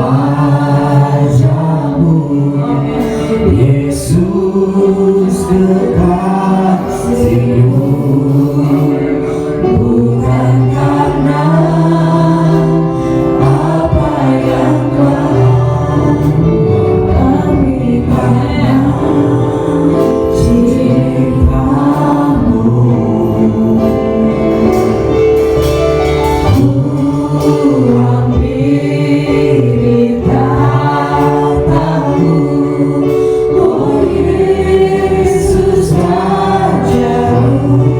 wajahmu, Yesus kekasihmu, bukan karena apa yang telah, tapi karena cintamu. Oh Yesus wajahmu,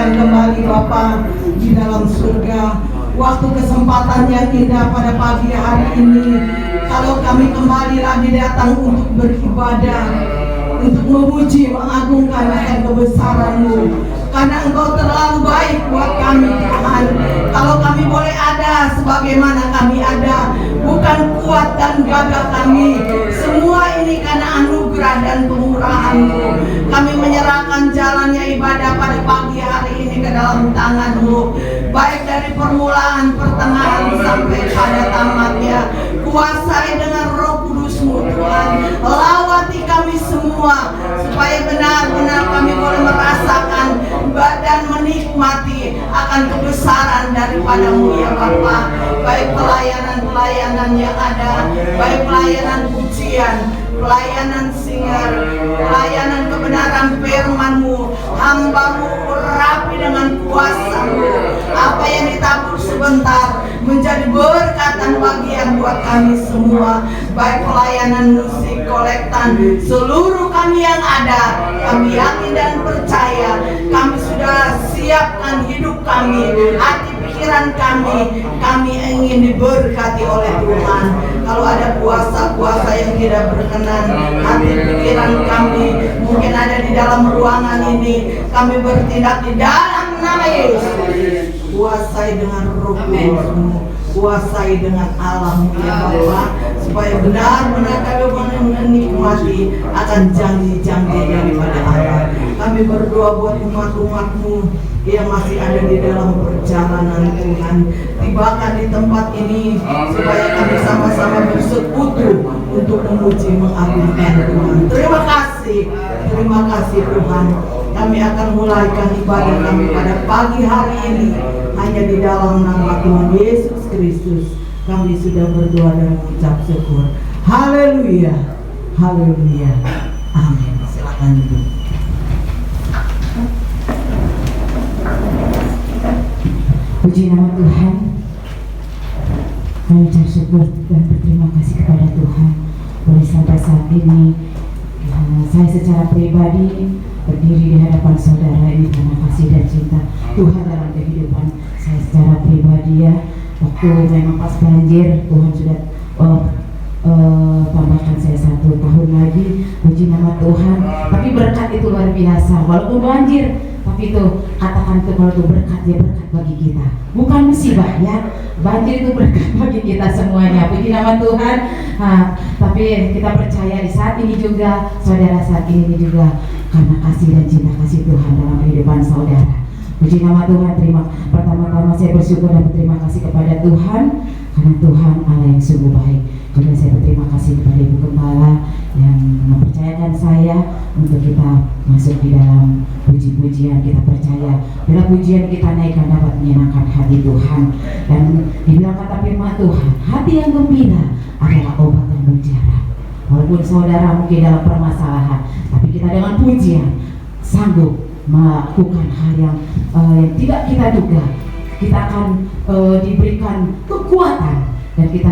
muliakan kembali Bapa di dalam surga. Waktu kesempatan yang indah pada pagi hari ini, kalau kami kembali lagi datang untuk beribadah, untuk memuji, mengagungkan akan kebesaran-Mu, karena Engkau terlalu baik buat kami Tuhan. Kalau kami boleh ada sebagaimana kami ada, bukan kuat dan gagah kami, semua ini karena anugerah dan pemurahan-Mu. Kami menyerahkan jalannya ibadah pada pagi hari ini ke dalam tangan-Mu, baik dari permulaan, pertengahan sampai pada tamatnya. Kuasai dengan Roh Kudus-Mu Tuhan, lawati kami semua supaya benar-benar kami boleh merasakan dan menikmati akan kebesaran daripada-Mu ya Bapa. Baik pelayanan-pelayanan yang ada, baik pelayanan pujian, pelayanan singer, pelayanan kebenaran firman-Mu, hamba-Mu urapi dengan kuasa-Mu. Apa yang ditabur sebentar menjadi berkat dan bagian buat kami semua. Baik pelayanan musik, kolektan, seluruh kami yang ada, kami yakin dan percaya kami sudah siapkan hidup kami, hati pikiran kami ingin diberkati oleh Tuhan. Kalau ada kuasa-kuasa yang tidak berkenan, hati pikiran kami mungkin ada di dalam ruangan ini, kami bertindak di dalam nama Yesus. Kuasai dengan Roh Kudus-Mu, kuasai dengan alam-Mu ya Bapa, supaya benar-benar kami boleh menikmati akan janji-janji daripada Allah. Kami berdoa buat umat-umat-Mu yang masih ada di dalam perjalanan Tuhan, tibakan di tempat ini supaya kami sama-sama bersekutu untuk memuji mengagungkan Tuhan. Terima kasih Tuhan. Kami akan mulaikan ibadah kami pada pagi hari ini hanya di dalam nama Tuhan Yesus Kristus. Kami sudah berdoa dan mengucap syukur. Haleluya, haleluya, amin. Silakan duduk. Puji nama Tuhan. Kami ucap syukur dan berterima kasih kepada Tuhan boleh sampai saat ini saya secara pribadi berdiri di hadapan saudara ini karena kasih dan cinta Tuhan dalam kehidupan saya secara pribadi ya. Waktu memang pas banjir Tuhan sudah tambahkan saya 1 tahun lagi. Puji nama Tuhan. Tapi berkat itu luar biasa. Walaupun banjir, tapi itu katakan itu kalau itu berkat, ya berkat bagi kita, bukan musibah ya. Banjir itu berkat bagi kita semuanya. Puji nama Tuhan. Tapi kita percaya di saat ini juga, saudara, saat ini juga karena kasih dan cinta kasih Tuhan dalam kehidupan saudara. Puji nama Tuhan. Pertama-tama saya bersyukur dan berterima kasih kepada Tuhan karena Tuhan Allah yang sungguh baik. Juga saya berterima kasih kepada Ibu Gembala yang mempercayakan saya untuk kita masuk di dalam puji-pujian. Kita percaya bila pujian kita naikkan dapat menyenangkan hati Tuhan. Dan dibilang kata firman Tuhan, hati yang gembira adalah obat yang mutiara. Walaupun saudara mungkin dalam permasalahan, tapi kita dengan pujian sanggup melakukan hal yang tidak kita duga. Kita akan diberikan kekuatan dan kita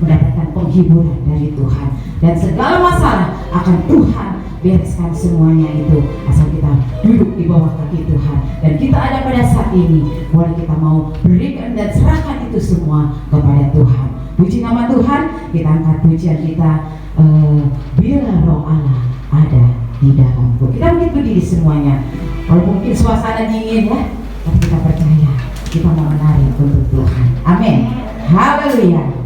mendapatkan penghiburan dari Tuhan, dan segala masalah akan Tuhan bereskan semuanya itu asal kita duduk di bawah kaki Tuhan. Dan kita ada pada saat ini boleh kita mau berikan dan serahkan itu semua kepada Tuhan. Puji nama Tuhan. Kita angkat pujian kita, bila Roh Allah ada di dalamku. Kita mungkin berdiri semuanya, walaupun mungkin suasana dingin ya, tapi kita percaya kita mau menari untuk Tuhan. Amin. Haleluya.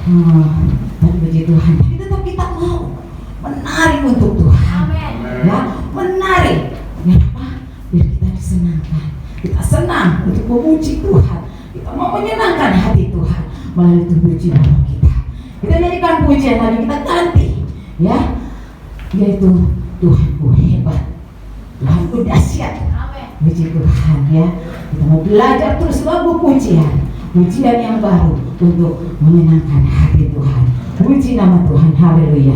Tapi puji Tuhan, tapi tetap kita mau menari untuk Tuhan. Ya, menari. Kenapa? Biar kita disenangkan. Kita senang untuk memuji Tuhan. Kita mau menyenangkan hati Tuhan melalui puji nama kita. Kita nyanyikan pujian lagi, kita ganti, ya, yaitu Tuhanku hebat, Tuhanku dahsyat. Puji Tuhan, ya. Kita mau belajar terus lagu pujian yang baru untuk menyenangkan hati Tuhan. Puji nama Tuhan, haleluya.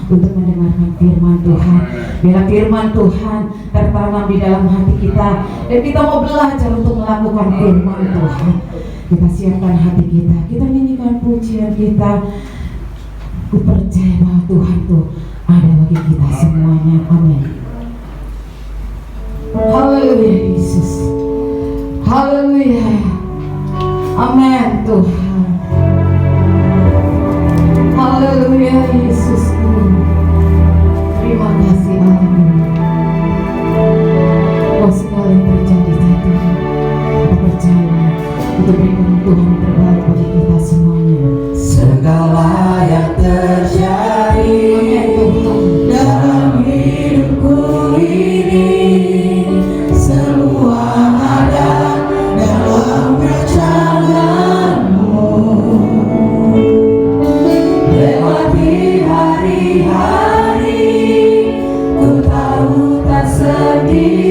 Untuk mendengarkan firman Tuhan. Biar firman Tuhan tertanam di dalam hati kita, dan kita mau belajar untuk melakukan firman Tuhan. Kita siapkan hati kita, kita nyanyikan pujian kita. Ku percaya bahwa Tuhan tuh ada bagi kita semuanya. Amin. Haleluya Yesus. Haleluya. Amin Tuhan. Haleluya Yesusku. Terima kasih Allah. Oh, segala yang terjadi tadi, kita percaya untuk berikan Tuhan yang terbaik bagi kita semuanya. Segala yang terjadi dalam hidupku ini, semua ada dalam rancangan-Mu. Lewati hari-hari, ku tahu tak sendiri.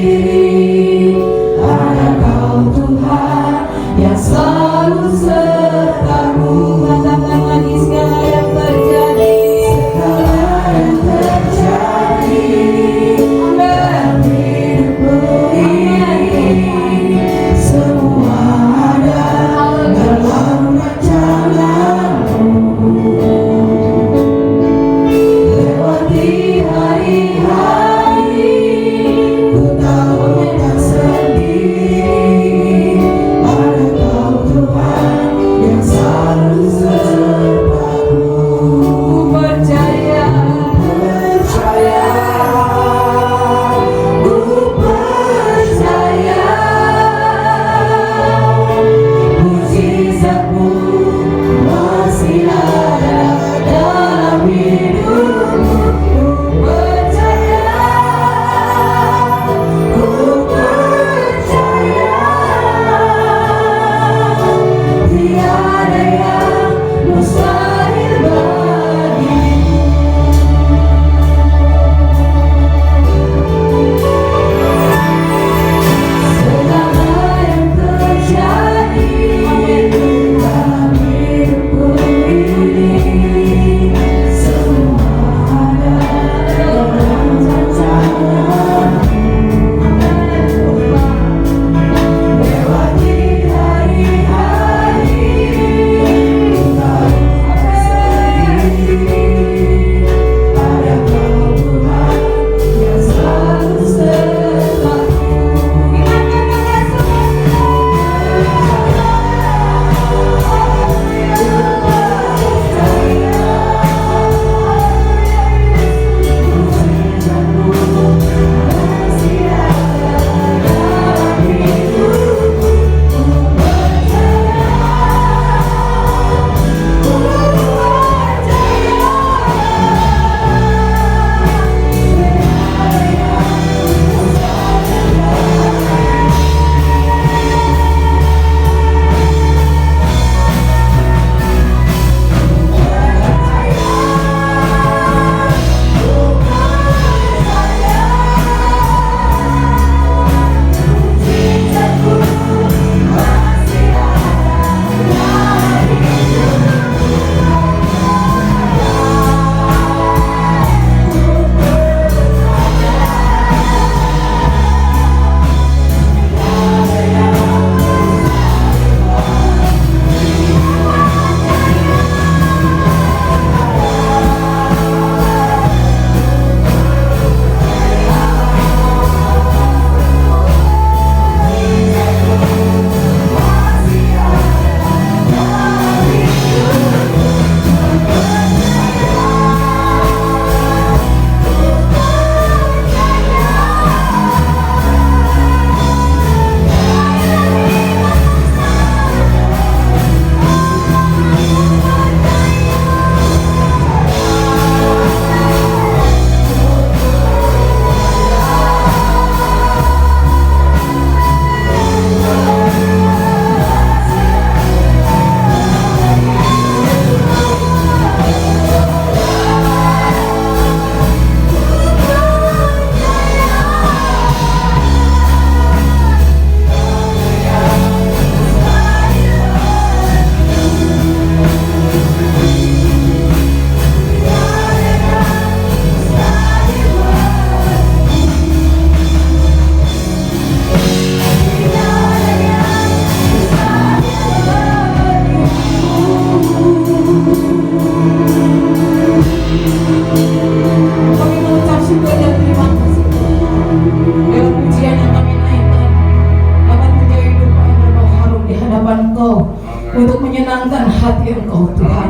menyenangkan hati Engkau Tuhan.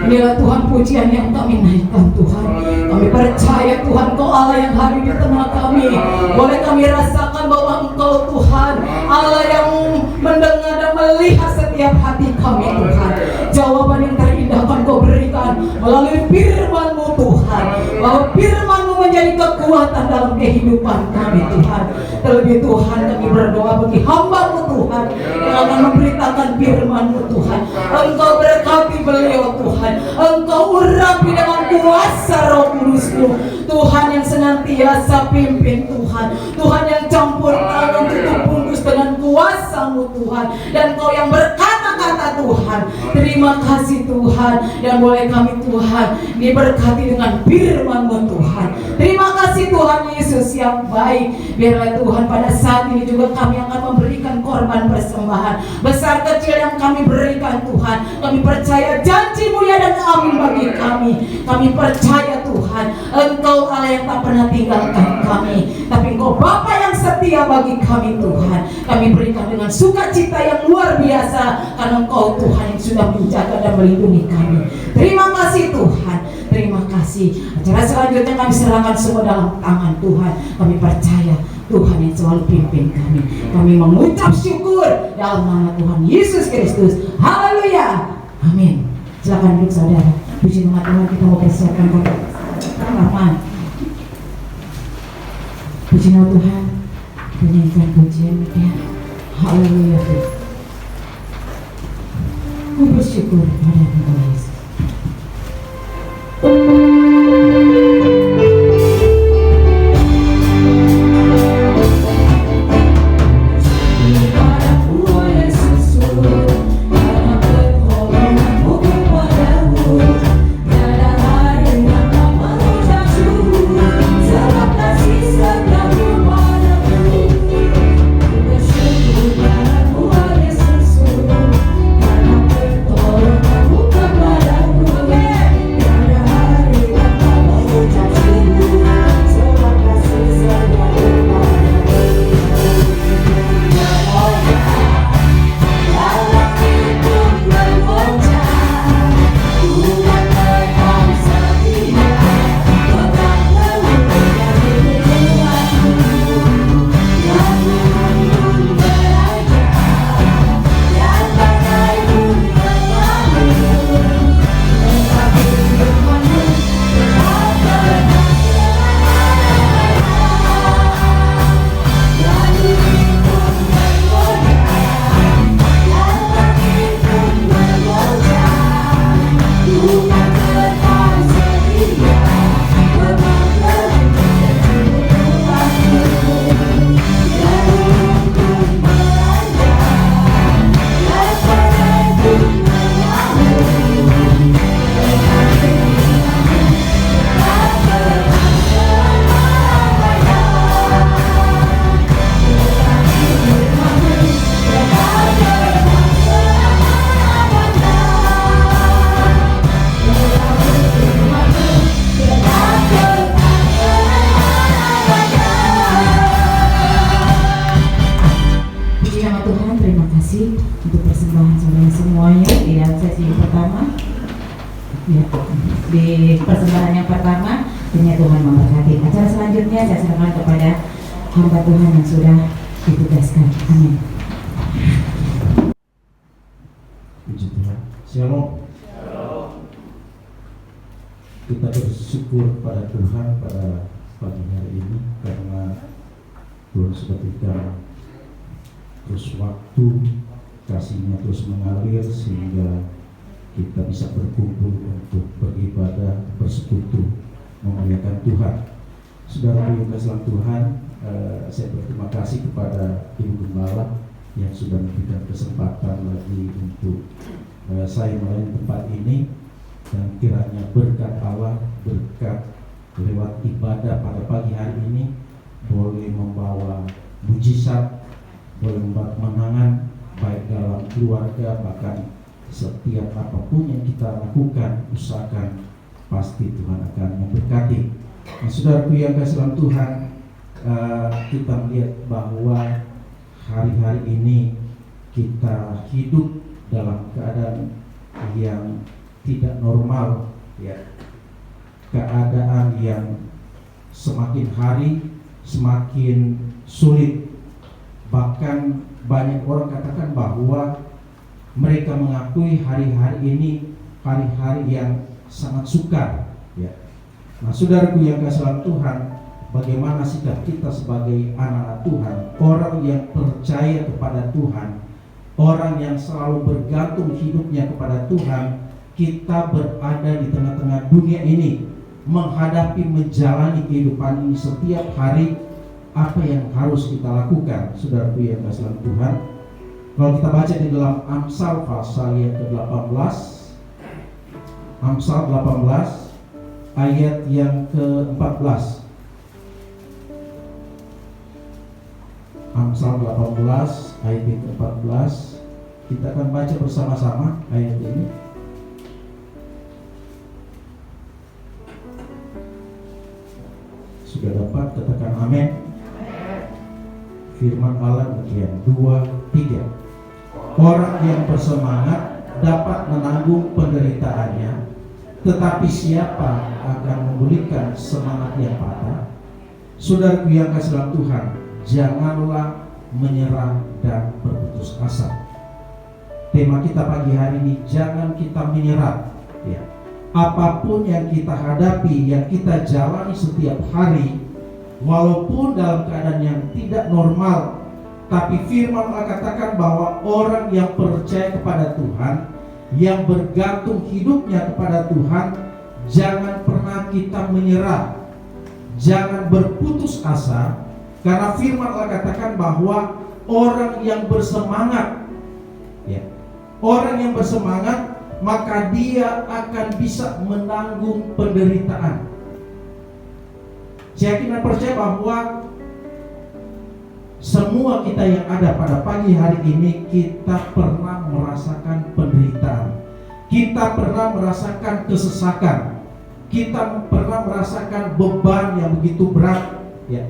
Inilah Tuhan pujian yang kami naikkan Tuhan. Kami percaya Tuhan Kau Allah yang hadir di tengah kami. Boleh kami rasakan bahwa Engkau Tuhan Allah yang mendengar dan melihat setiap hati kami Tuhan. Jawaban yang terindah akan Kau berikan melalui firman-Mu Tuhan. Bahwa firman-Mu menjadi kekuatan dalam kehidupan kami Tuhan. Terlebih Tuhan kami berdoa bagi hamba-Mu Tuhan yang akan memberitakan firman-Mu Tuhan. Engkau berkati beliau Tuhan. Engkau urapi dengan kuasa Roh Kudus-Mu Tuhan, yang senantiasa pimpin Tuhan. Tuhan yang campur tangan tutup bungkus dengan kuasa-Mu Tuhan. Dan Kau yang berkata-kata Tuhan. Terima kasih Tuhan. Dan boleh kami Tuhan diberkati dengan firman-Mu Tuhan. Terima kasih Tuhan Yesus yang baik. Biarlah Tuhan pada saat ini juga kami akan memberikan korban persembahan besar kecil yang kami berikan Tuhan. Kami percaya janji-Mu ya dan amin bagi kami. Kami percaya Tuhan Engkau Allah yang tak pernah tinggalkan kami, tapi Engkau Bapa yang setia bagi kami Tuhan. Kami berikan dengan sukacita yang luar biasa karena Engkau Tuhan yang sudah menjaga dan melindungi kami. Terima kasih Tuhan. Terima kasih. Acara selanjutnya kami serahkan semua dalam tangan Tuhan. Kami percaya Tuhan yang selalu pimpin kami. Kami mengucap syukur dalam nama Tuhan Yesus Kristus. Haleluya. Amin. Silakan duduk saudara. Puji nama Tuhan, kita mau persiapkan rekaman. Puji nama Tuhan. Menyanyikan pujian ya. Haleluya. Ku bersyukur pada Tuhan Yesus. Di persembahan yang pertama, dunia Tuhan memberkati. Acara selanjutnya saya serahkan kepada hamba Tuhan yang sudah ditugaskan. Amin. Puji Tuhan. Shalom. Kita bersyukur pada Tuhan pada pagi hari ini karena Tuhan sudah berikan terus waktu, kasih-Nya terus mengalir sehingga kita bisa berkumpul untuk beribadah, bersekutu, memuliakan Tuhan. Saudara yang dalam Tuhan, saya berterima kasih kepada Ibu Gembala yang sudah memberikan kesempatan lagi untuk saya melayani tempat ini, dan kiranya berkat Allah, berkat lewat ibadah pada pagi hari ini boleh membawa mujizat, boleh membawa kemenangan baik dalam keluarga, bahkan setiap apapun yang kita lakukan, usahakan, pasti Tuhan akan memberkati. Nah, saudaraku yang kasih dalam Tuhan, kita melihat bahwa hari-hari ini kita hidup dalam keadaan yang tidak normal, ya, keadaan yang semakin hari semakin sulit. Bahkan banyak orang katakan bahwa mereka mengakui hari-hari ini hari-hari yang sangat sukar, ya. Nah, saudaraku yang kasih dalam Tuhan, bagaimana sikap kita sebagai anak Tuhan, orang yang percaya kepada Tuhan, orang yang selalu bergantung hidupnya kepada Tuhan. Kita berada di tengah-tengah dunia ini, menghadapi, menjalani kehidupan ini setiap hari. Apa yang harus kita lakukan, saudaraku yang kasih dalam Tuhan? Kalau kita baca di dalam Amsal pasal yang ke-18, Amsal 18 ayat yang ke-14. Amsal 18 ayat yang ke-14. Kita akan baca bersama-sama ayat ini. Sudah dapat, katakan amin. Firman Allah demikian, 2, 3. Orang yang bersemangat dapat menanggung penderitaannya, tetapi siapa akan memulihkan semangat yang patah? Saudaraku yang kasih dalam Tuhan, janganlah menyerah dan berputus asa. Tema kita pagi hari ini, jangan kita menyerah, ya. Apapun yang kita hadapi, yang kita jalani setiap hari, walaupun dalam keadaan yang tidak normal, tapi firman Allah katakan bahwa orang yang percaya kepada Tuhan, yang bergantung hidupnya kepada Tuhan, jangan pernah kita menyerah, jangan berputus asa, karena firman Allah katakan bahwa orang yang bersemangat, ya, orang yang bersemangat, maka dia akan bisa menanggung penderitaan. Saya yakin dan percaya bahwa semua kita yang ada pada pagi hari ini, kita pernah merasakan penderitaan, kita pernah merasakan kesesakan, kita pernah merasakan beban yang begitu berat, ya.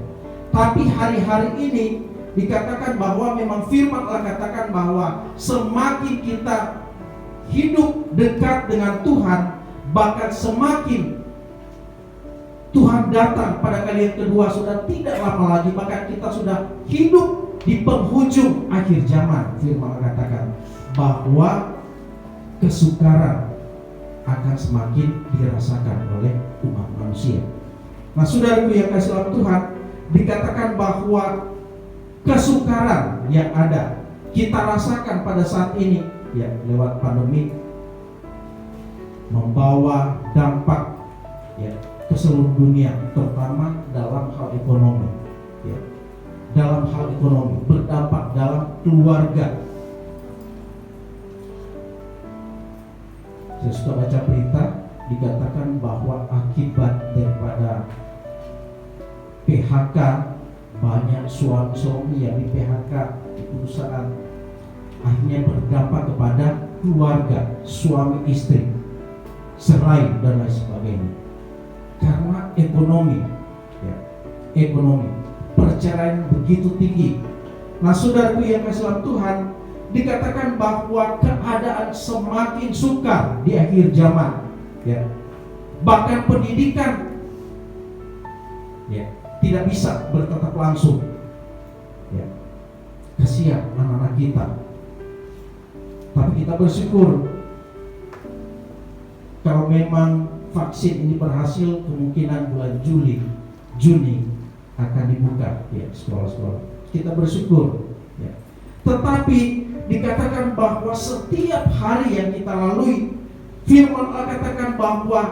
Tapi hari-hari ini dikatakan bahwa memang firman Allah katakan bahwa semakin kita hidup dekat dengan Tuhan, bahkan semakin Tuhan datang pada kali yang kedua, sudah tidak lama lagi, bahkan kita sudah hidup di penghujung akhir zaman. Firman Allah katakan bahwa kesukaran akan semakin dirasakan oleh umat manusia. Nah, saudaraku yang kasih dalam Tuhan, dikatakan bahwa kesukaran yang ada kita rasakan pada saat ini, ya, lewat pandemi, membawa dampak, ya, ke seluruh dunia, terutama dalam hal ekonomi, ya, dalam hal ekonomi, berdampak dalam keluarga. Saya sudah baca berita, dikatakan bahwa akibat daripada PHK, banyak suami-suami yang di PHK di perusahaan, akhirnya berdampak kepada keluarga, suami istri, cerai dan lain sebagainya. Karena ekonomi, ya, ekonomi, perceraian begitu tinggi. Nah, saudaraku yang kasih dalam Tuhan, dikatakan bahwa keadaan semakin sukar di akhir zaman, ya. Bahkan pendidikan, ya, tidak bisa bertatap langsung, ya. Kasihan anak-anak kita. Tapi kita bersyukur kalau memang vaksin ini berhasil, kemungkinan bulan Juni akan dibuka, ya, sekolah-sekolah. Kita bersyukur, ya. Tetapi dikatakan bahwa setiap hari yang kita lalui, firman Allah katakan bahwa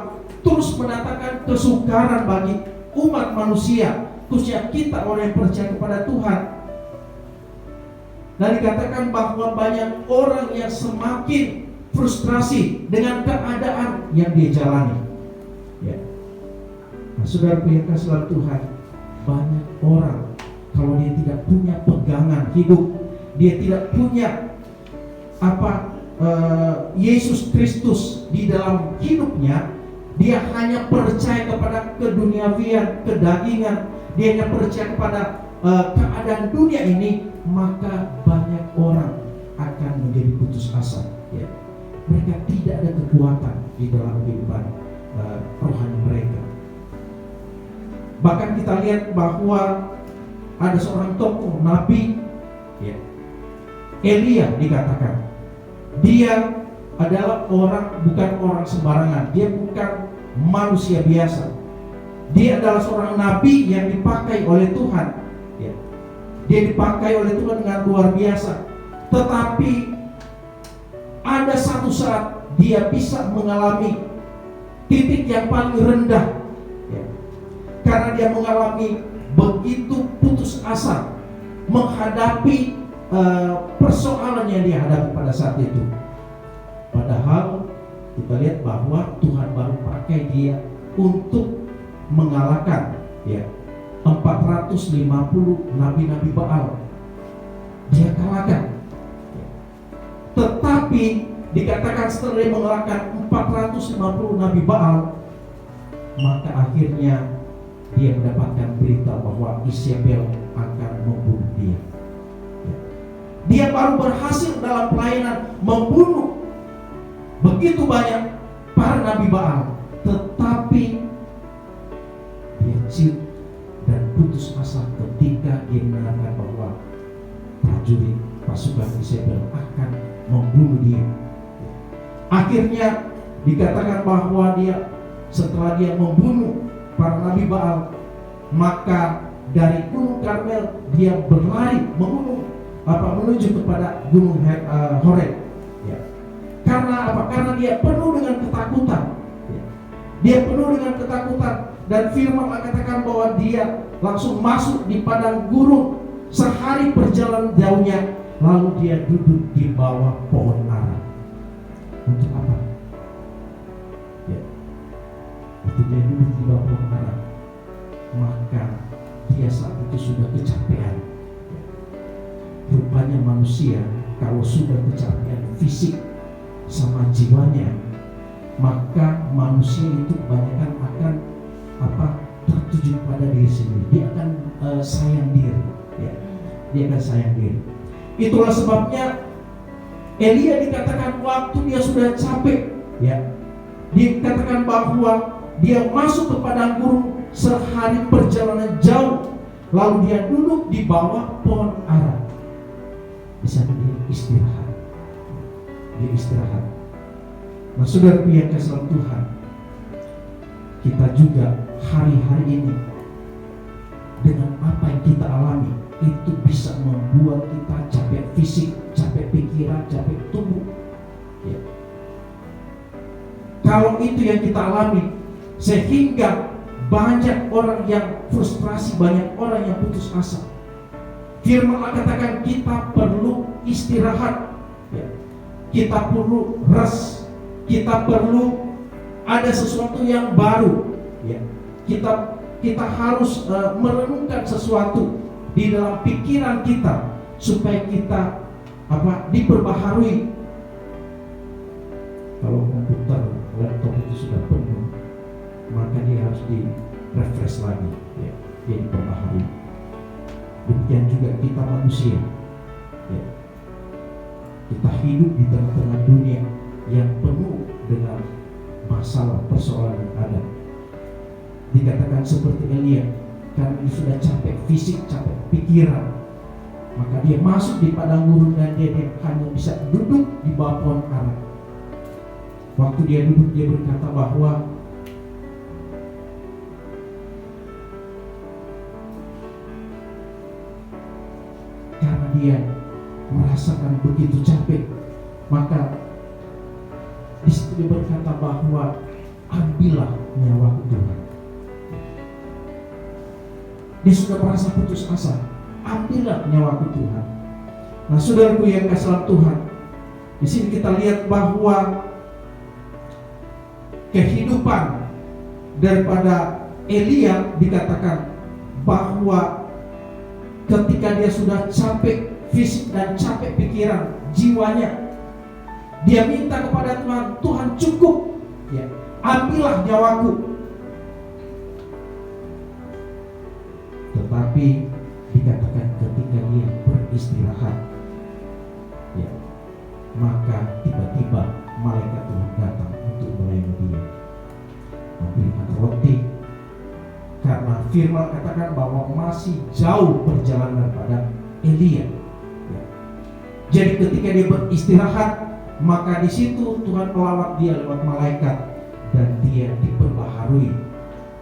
terus mendatangkan kesukaran bagi umat manusia, khususnya kita orang yang percaya kepada Tuhan. Dan dikatakan bahwa banyak orang yang semakin frustrasi dengan keadaan yang dia jalani, ya. Nah, saudara yang kasih dalam Tuhan, banyak orang kalau dia tidak punya pegangan hidup, dia tidak punya Yesus Kristus di dalam hidupnya, dia hanya percaya kepada keduniawian, kedagingan, dia hanya percaya kepada keadaan dunia ini, maka banyak orang akan menjadi putus asa. Ya. Mereka tidak ada kekuatan di dalam kehidupan rohani mereka. Bahkan kita lihat bahwa ada seorang tokoh nabi, ya, Elia dikatakan. Dia adalah bukan orang sembarangan. Dia bukan manusia biasa. Dia adalah seorang nabi yang dipakai oleh Tuhan. Ya. Dia dipakai oleh Tuhan dengan luar biasa. Tetapi ada satu saat dia bisa mengalami titik yang paling rendah. Ya. Karena dia mengalami begitu putus asa menghadapi persoalan yang dia hadapi pada saat itu. Padahal kita lihat bahwa Tuhan baru pakai dia untuk mengalahkan, ya, 450 nabi-nabi Baal. Dia kalahkan. Tetapi dikatakan setelah dia mengalahkan 450 nabi Baal, maka akhirnya dia mendapatkan berita bahwa Isabel akan membunuh dia. Dia baru berhasil dalam pelayanan membunuh begitu banyak para nabi Baal, tetapi dia ciut dan putus asa ketika dia mendengar bahwa prajurit pasukan Isabel akan membunuh dia. Akhirnya dikatakan bahwa dia setelah dia membunuh para nabi Baal, maka dari Gunung Karmel dia berlari menuju kepada Gunung Horeb. Ya. Karena apa? Karena dia penuh dengan ketakutan. Ya. Dia penuh dengan ketakutan, dan firman mengatakan bahwa dia langsung masuk di padang gurun sehari perjalanan jauhnya, lalu dia duduk di bawah pohon ara. Untuk apa? Ya. Waktu dia duduk di bawah pohon ara, maka dia saat itu sudah kecapean. Rupanya manusia kalau sudah kecapean fisik sama jiwanya, maka manusia itu kebanyakan akan tertuju pada diri sendiri. Dia akan sayang diri, ya. Dia akan sayang diri. Itulah sebabnya Elia dikatakan waktu dia sudah capek, ya, dikatakan bahwa dia masuk ke padang gurun sehari perjalanan jauh, lalu dia duduk di bawah pohon ara. Di sana dia istirahat. Dia istirahat. Nah, saudara yang kasih dalam Tuhan, kita juga hari-hari ini dengan apa yang kita alami itu bisa membuat kita capek fisik, capek pikiran, capek tubuh. Ya. Kalau itu yang kita alami, sehingga banyak orang yang frustrasi, banyak orang yang putus asa. Firman katakan kita perlu istirahat, ya. Kita perlu rest, kita perlu ada sesuatu yang baru, ya. Kita harus merenungkan sesuatu di dalam pikiran kita supaya kita diperbaharui. Kalau komputer, laptop itu sudah penuh, maka dia harus di-refresh lagi, ya. Dia diperbaharui. Demikian juga kita manusia, ya. Kita hidup di tengah-tengah dunia yang penuh dengan masalah persoalan yang ada. Dikatakan seperti Elia, karena dia sudah capek fisik, capek pikiran, maka dia masuk di padang gurun dan dia hanya bisa duduk di bawah pohon ara. Waktu dia duduk, dia berkata bahwa karena dia merasakan begitu capek, maka di situ dia berkata bahwa ambillah nyawaku Tuhan. Dia sudah merasa putus asa, ambillah nyawaku Tuhan. Nah, saudaraku yang kasih dalam Tuhan, di sini kita lihat bahwa kehidupan daripada Elia dikatakan bahwa ketika dia sudah capek fisik dan capek pikiran, jiwanya, dia minta kepada Tuhan, Tuhan cukup, ya, ambillah nyawaku. Tetapi dikatakan ketika dia beristirahat, ya, maka tiba-tiba malaikat Tuhan datang untuk melayani dia, memberikan roti, karena firman katakan bahwa masih jauh perjalanan pada Elia. Ya. Jadi ketika dia beristirahat, maka di situ Tuhan melawat dia lewat malaikat dan dia diperbaharui.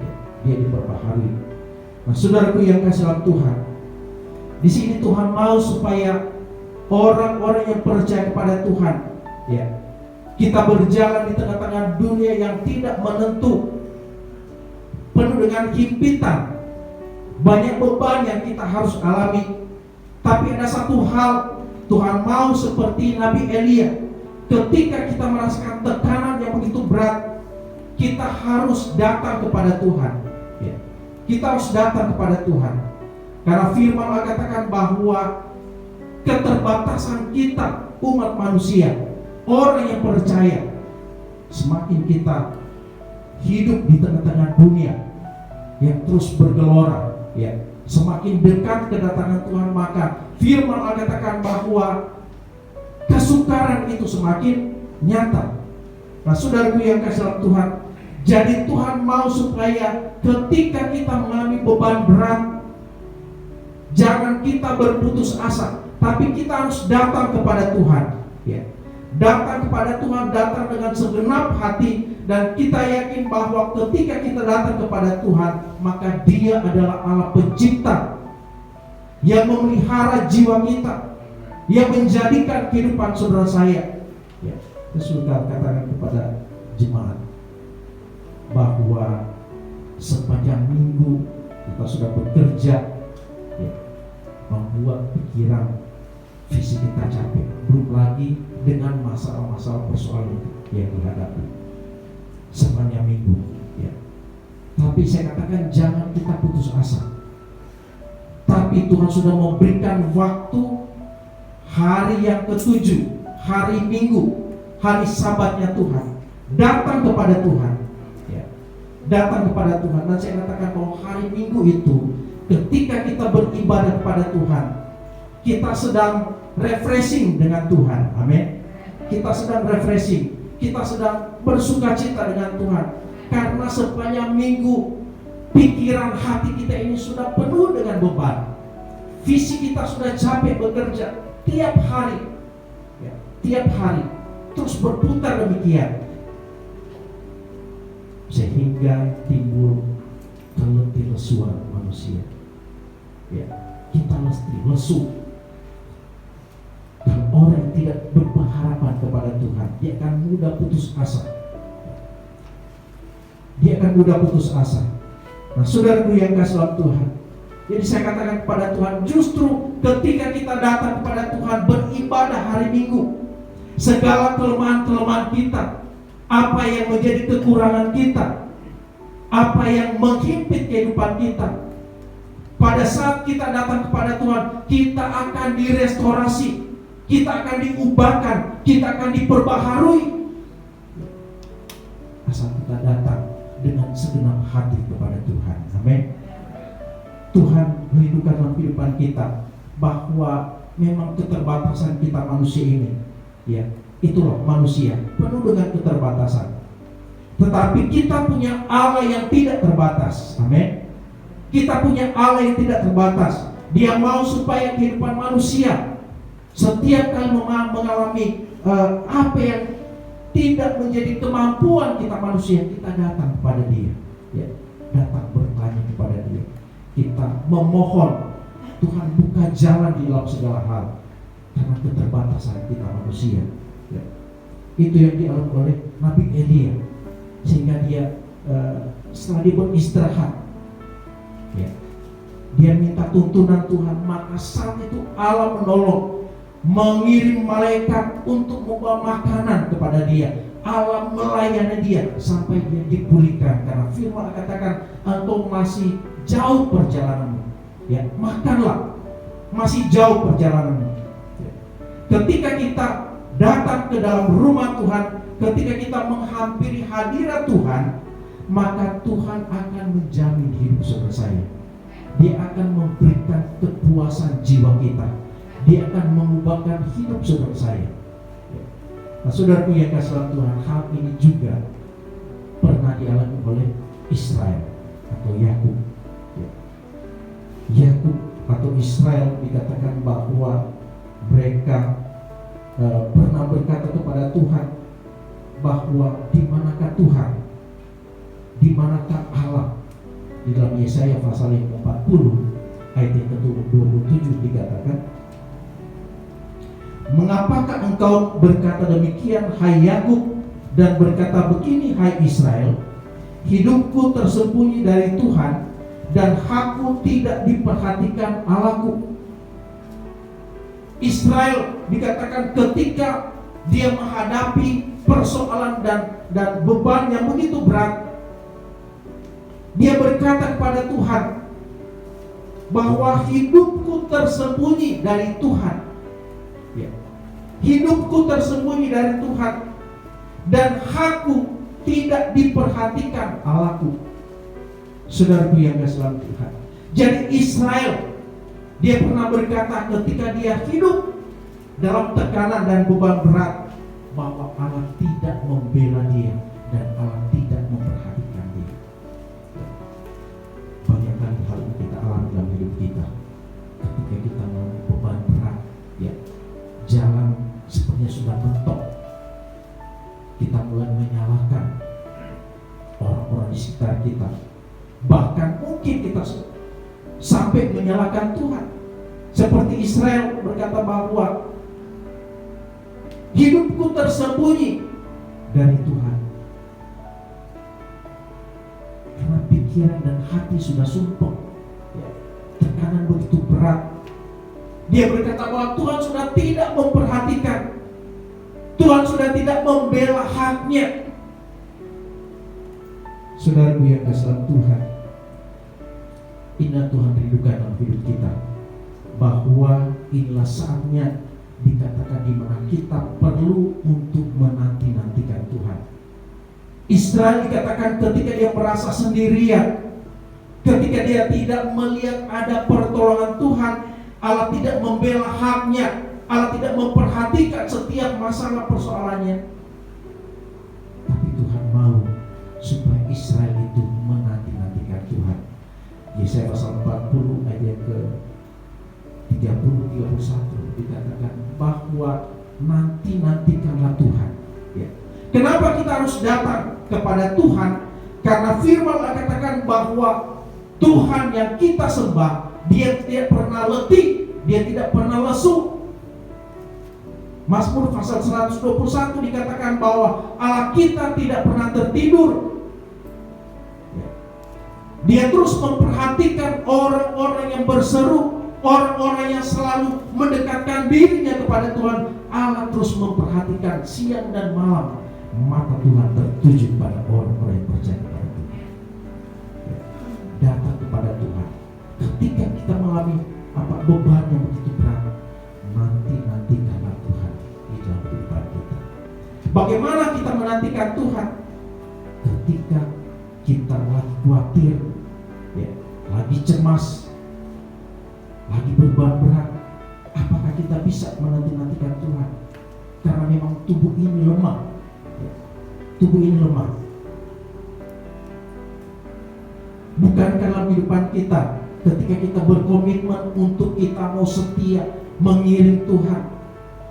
Ya, dia diperbaharui. Nah, saudaraku yang kasih dalam Tuhan, di sini Tuhan mau supaya orang-orang yang percaya kepada Tuhan, ya, kita berjalan di tengah-tengah dunia yang tidak menentu, penuh dengan himpitan, banyak beban yang kita harus alami. Tapi ada satu hal, Tuhan mau seperti Nabi Elia. Ketika kita merasakan tekanan yang begitu berat, kita harus datang kepada Tuhan, ya. Kita harus datang kepada Tuhan, karena firman Allah katakan bahwa keterbatasan kita umat manusia, orang yang percaya, semakin kita hidup di tengah-tengah dunia yang terus bergelora, ya, semakin dekat kedatangan Tuhan, maka firman Allah katakan bahwa kesukaran itu semakin nyata. Nah, saudaraku yang kasih dalam Tuhan, jadi Tuhan mau supaya ketika kita mengalami beban berat, jangan kita berputus asa, tapi kita harus datang kepada Tuhan, ya. Datang kepada Tuhan, datang dengan segenap hati, dan kita yakin bahwa ketika kita datang kepada Tuhan, maka Dia adalah Allah pencipta yang memelihara jiwa kita, yang menjadikan kehidupan saudara saya, ya. Saya katakan kepada jemaat bahwa sepanjang minggu kita sudah bekerja, ya, membuat pikiran fisik kita capek, belum lagi dengan masalah-masalah persoalan yang dihadapi sepanjang minggu, ya. Tapi saya katakan jangan kita putus asa. Tapi Tuhan sudah memberikan waktu, hari yang ke-7, hari Minggu, hari Sabatnya Tuhan. Datang kepada Tuhan, ya. Datang kepada Tuhan. Dan saya katakan bahwa hari Minggu itu, ketika kita beribadah kepada Tuhan, kita sedang refreshing dengan Tuhan. Amin. Kita sedang refreshing, kita sedang bersukacita dengan Tuhan, karena sepanjang minggu pikiran hati kita ini sudah penuh dengan beban. Fisik kita sudah capek bekerja tiap hari, ya, tiap hari terus berputar demikian, sehingga timbul keletih lesuan manusia, ya. Kita mesti lesu. Dan orang yang tidak berpengharapan kepada Tuhan, dia akan mudah putus asa. Dia akan mudah putus asa. Nah, saudaraku yang kasih dalam Tuhan, jadi saya katakan kepada Tuhan, justru ketika kita datang kepada Tuhan beribadah hari Minggu, segala kelemahan-kelemahan kita, apa yang menjadi kekurangan kita, apa yang menghimpit kehidupan kita, pada saat kita datang kepada Tuhan, kita akan direstorasi, kita akan diubahkan, kita akan diperbaharui, asal kita datang dengan segenap hati kepada Tuhan. Amin. Tuhan menghidupkan dalam kehidupan kita bahwa memang keterbatasan kita manusia ini, ya, itulah manusia penuh dengan keterbatasan. Tetapi kita punya Allah yang tidak terbatas. Amin. Kita punya Allah yang tidak terbatas. Dia mau supaya kehidupan manusia setiap kali mengalami apa yang tidak menjadi kemampuan kita manusia, kita datang kepada Dia, ya, datang bertanya kepada Dia, kita memohon Tuhan buka jalan di dalam segala hal, karena keterbatasan kita manusia, ya. Itu yang dialami oleh Nabi Elia, sehingga dia setelah dia beristirahat, ya, dia minta tuntunan Tuhan, maka saat itu Allah menolong, mengirim malaikat untuk membawa makanan kepada dia. Allah melayani dia sampai dia dipulihkan, karena firman katakan engkau masih jauh perjalananmu, ya, makanlah, masih jauh perjalananmu, ya. Ketika kita datang ke dalam rumah Tuhan, ketika kita menghampiri hadirat Tuhan, maka Tuhan akan menjamin hidup saudara saya. Dia akan memberikan kepuasan jiwa kita. Dia akan mengubahkan hidup saudara saya. Nah, saudaraku yang kasih dalam Tuhan, hal ini juga pernah dialami oleh Israel atau Yakub. Yakub atau Israel dikatakan bahwa mereka pernah berkata kepada Tuhan bahwa di manakah Tuhan, di manakah Allah. Di dalam Yesaya pasal yang 40 ayat yang ke-27 dikatakan, mengapakah engkau berkata demikian, hai Yakub, dan berkata begini, hai Israel, hidupku tersembunyi dari Tuhan, dan hakku tidak diperhatikan Allahku. Israel dikatakan ketika dia menghadapi persoalan dan beban yang begitu berat, dia berkata kepada Tuhan bahwa hidupku tersembunyi dari Tuhan. Ya. Hidupku tersembunyi dari Tuhan, dan hakku tidak diperhatikan Allahku. Saudaraku yang kasih dalam Tuhan, jadi Israel, dia pernah berkata ketika dia hidup dalam tekanan dan beban berat, bahwa Allah tidak membela dia dan Allah tidak memperhatikan dia. Banyak kali hal ini kita alami dalam hidup kita. Ketika kita mengalami beban berat, ya, jalan sepertinya sudah mentok, kita mulai menyalahkan orang-orang di sekitar kita. Bahkan mungkin kita sampai menyalahkan Tuhan. Seperti Israel berkata bahwa hidupku tersembunyi dari Tuhan, karena pikiran dan hati sudah sumpah, ya, tekanan begitu berat. Dia berkata bahwa Tuhan sudah tidak memperhatikan, Tuhan sudah tidak membela haknya. Saudaraku yang kasih dalam Tuhan, inilah Tuhan rindukan dalam hidup kita, bahwa inilah saatnya dikatakan di mana kita perlu untuk menanti-nantikan Tuhan. Israel dikatakan ketika dia merasa sendirian, ketika dia tidak melihat ada pertolongan Tuhan, Allah tidak membela haknya, Allah tidak memperhatikan setiap masalah persoalannya. Tapi Tuhan mau supaya Israel itu menanti-nantikan Tuhan. Yesaya pasal 40 ayat ke 30-31 dikatakan bahwa nantikanlah Tuhan. Ya. Kenapa kita harus datang kepada Tuhan? Karena firman Allah katakan bahwa Tuhan yang kita sembah, dia tidak pernah letih, dia tidak pernah lesu. Mazmur pasal 121 dikatakan bahwa Allah kita tidak pernah tertidur. Dia terus memperhatikan orang-orang yang berseru, orang-orang yang selalu mendekatkan dirinya kepada Tuhan. Allah terus memperhatikan siang dan malam. Mata Tuhan tertuju pada orang-orang yang percaya kepada Tuhan. Datang kepada Tuhan. Ketika kita mengalami beban yang begitu berat, nantikanlah Tuhan di dalam kehidupan kita. Bagaimana kita menantikan Tuhan? Ketika kita lagi khawatir, ya, lagi cemas, lagi beban berat, apakah kita bisa menantikan Tuhan? Karena memang tubuh ini lemah, ya. Tubuh ini lemah. Bukan dalam kehidupan kita, ketika kita berkomitmen untuk kita mau setia mengiring Tuhan,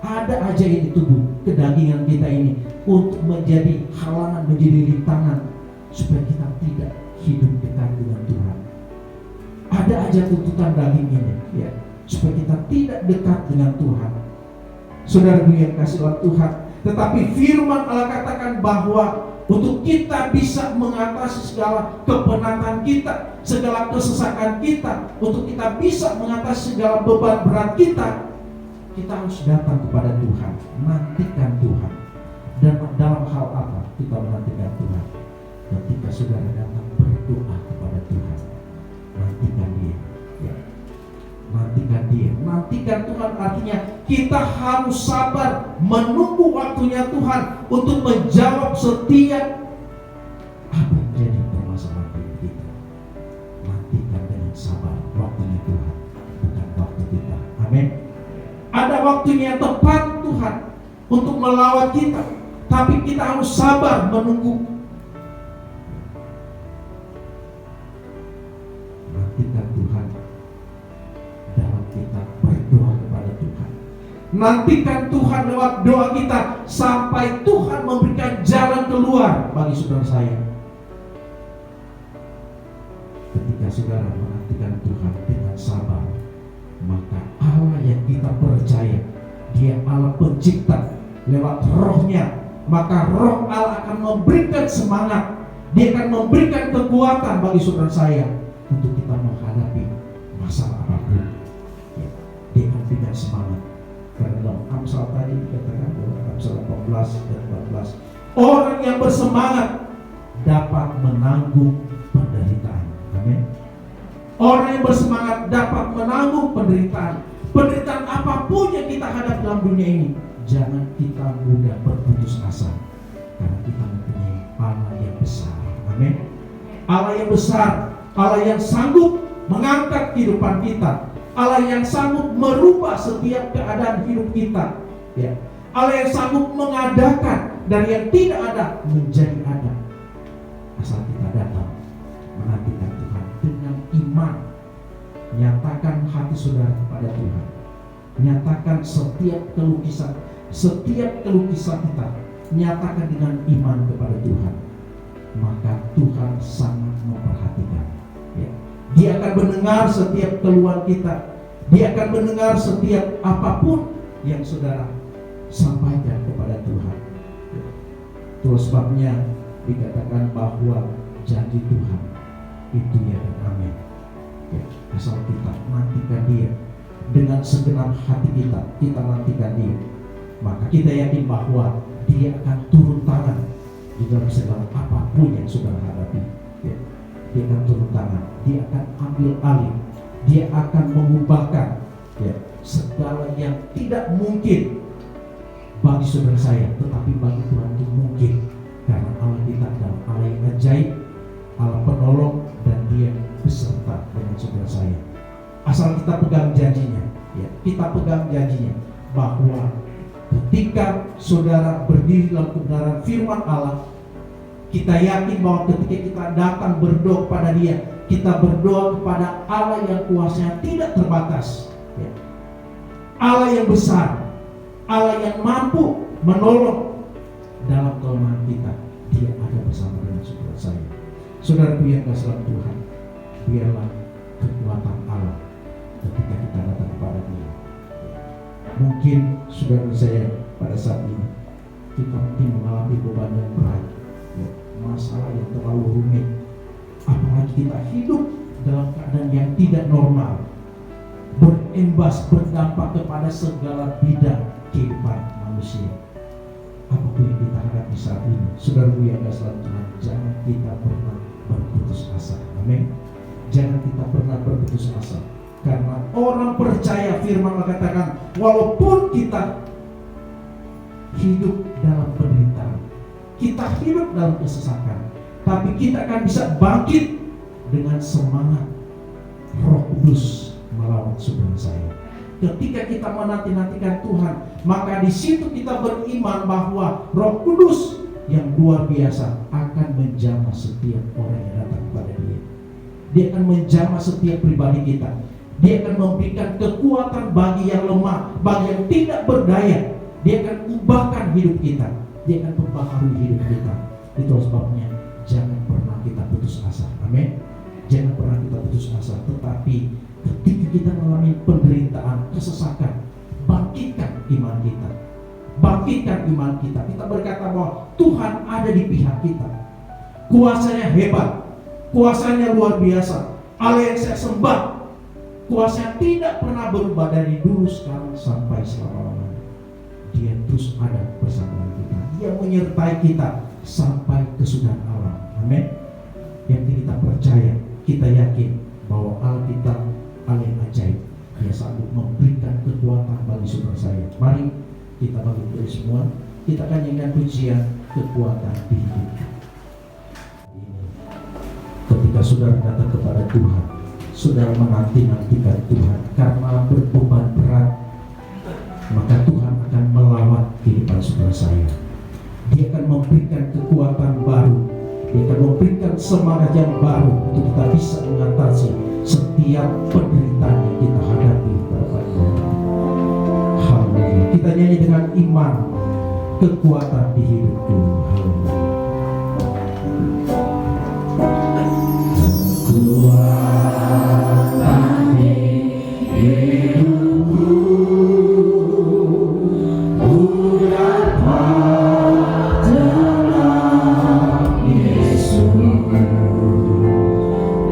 ada aja ini tubuh kedagingan kita ini untuk menjadi halangan, menjadi rintangan supaya kita tidak hidup dekat dengan Tuhan. Ada aja tuntutan daging ini, ya, supaya kita tidak dekat dengan Tuhan. Saudara yang kasih oleh Tuhan, tetapi firman Allah katakan bahwa untuk kita bisa mengatasi segala kepenatan kita, segala kesesakan kita, untuk kita bisa mengatasi segala beban berat kita, kita harus datang kepada Tuhan, nantikan Tuhan. Dan dalam hal apa kita menantikan Tuhan? Ketika saudara datang berdoa kepada Tuhan, nantikan Dia, ya. Nantikan Dia. Nantikan Tuhan artinya kita harus sabar menunggu waktunya Tuhan untuk menjawab setiap apa yang menjadi permasalahan hidup kita. Nantikan dengan sabar waktunya Tuhan, bukan waktu kita. Amin. Ada waktunya yang tepat Tuhan. untuk melawat kita, tapi kita harus sabar menunggu. Nantikan Tuhan dalam kita berdoa kepada Tuhan. Nantikan Tuhan lewat doa kita sampai Tuhan memberikan jalan keluar bagi saudara saya. Ketika saudara menantikan Tuhan dengan sabar, maka Allah yang kita percaya, Dia Allah pencipta, lewat rohnya, maka roh Allah akan memberikan semangat, Dia akan memberikan kekuatan bagi saudara saya untuk kita menghadapi masalah apapun. Ya, Dia akan berikan semangat. Karena dalam Amsal tadi dikatakan dalam Amsal 18 dan 14, orang yang bersemangat dapat menanggung penderitaan. Amin. Orang yang bersemangat dapat menanggung penderitaan. Penderitaan apapun yang kita hadapi dalam dunia ini, jangan kita mudah berputus asa, karena kita mempunyai Allah yang besar. Amin. Allah yang besar, Allah yang sanggup mengangkat kehidupan kita, Allah yang sanggup merubah setiap keadaan hidup kita. Ya. Allah yang sanggup mengadakan dari yang tidak ada menjadi ada, asal kita datang menantikan Tuhan dengan iman. Nyatakan hati saudara kepada Tuhan. Nyatakan setiap keluh kesah kita, nyatakan dengan iman kepada Tuhan. Maka Tuhan sangat memperhatikan. Ya. Dia akan mendengar setiap keluhan kita. Dia akan mendengar setiap apapun yang saudara sampaikan kepada Tuhan. Ya. Itulah sebabnya dikatakan bahwa janji Tuhan itu ya dan amin. Ya, asal kita nantikan Dia dengan segenap hati kita nantikan Dia, maka kita yakin bahwa Dia akan turun tangan di dalam segala apapun yang saudara hadapi. Ya, Dia akan turun tangan, Dia akan ambil alih, Dia akan mengubahkan ya, segala yang tidak mungkin bagi saudara saya, tetapi bagi Tuhan itu mungkin, karena Allah kita adalah Allah yang ajaib, Allah penolong, dan Dia beserta dengan saudara saya. Asal kita pegang janjinya, ya, kita pegang janjinya bahwa ketika saudara berdiri dalam kebenaran firman Allah, kita yakin bahwa ketika kita datang berdoa kepada Dia, kita berdoa kepada Allah yang kuasanya tidak terbatas, ya. Allah yang besar, Allah yang mampu menolong dalam kelemahan kita. Dia ada bersama dengan saudara saya. Saudaraku yang kasih dalam Tuhan, biarlah kekuatan Allah ketika kita datang kepada Dia. Mungkin saudara saya pada saat ini kita mungkin mengalami beban yang berat, ya, masalah yang terlalu rumit, apalagi kita hidup dalam keadaan yang tidak normal, berdampak kepada segala bidang kehidupan manusia. Apapun yang kita hadapi saat ini, saudaraku yang kasih dalam Tuhan, jangan kita pernah berputus asa. Amin. Jangan kita pernah berputus asa, karena orang percaya firman mengatakan walaupun kita hidup dalam penderitaan, kita hidup dalam kesesakan, tapi kita akan bisa bangkit dengan semangat Roh Kudus melawan saudara saya. Ketika kita menanti-nantikan Tuhan, maka di situ kita beriman bahwa Roh Kudus yang luar biasa akan menjamah setiap orang yang datang kepada Dia. Dia akan menjamah setiap pribadi kita. Dia akan memberikan kekuatan bagi yang lemah, bagi yang tidak berdaya. Dia akan ubahkan hidup kita. Dia akan mempengaruhi hidup kita. Itu sebabnya jangan pernah kita putus asa. Amin. Jangan pernah kita putus asa. Tetapi ketika kita mengalami penderitaan, kesesakan, bangkitkan iman kita. Bangkitkan iman kita. Kita berkata bahwa Tuhan ada di pihak kita. Kuasanya hebat, kuasanya luar biasa. Allah yang saya sembah, kuasanya tidak pernah berubah dari dulu, sekarang, sampai selama-lamanya. Dia terus ada bersama kita. Dia menyertai kita sampai kesudahan alam. Amin. Yang kita percaya, kita yakin bahwa Allah kita Allah yang ajaib. Dia sanggup memberikan kekuatan bagi saudara saya. Mari kita bagi diri semua, kita akan nyanyikan pujian kekuatan di hidup. Ketika saudara datang kepada Tuhan, saudara menanti-nantikan Tuhan karena berbeban berat, maka Tuhan akan melawat kehidupan saudara-saudara saya. Dia akan memberikan kekuatan baru, dia akan memberikan semangat yang baru untuk kita bisa mengatasi setiap penderitaan yang kita hadapi pada Tuhan. Haleluya. Kita nyanyi dengan iman, kekuatan di hidupku. Haleluya. Kekuatan di hidupku, ku dapat dalam Yesus.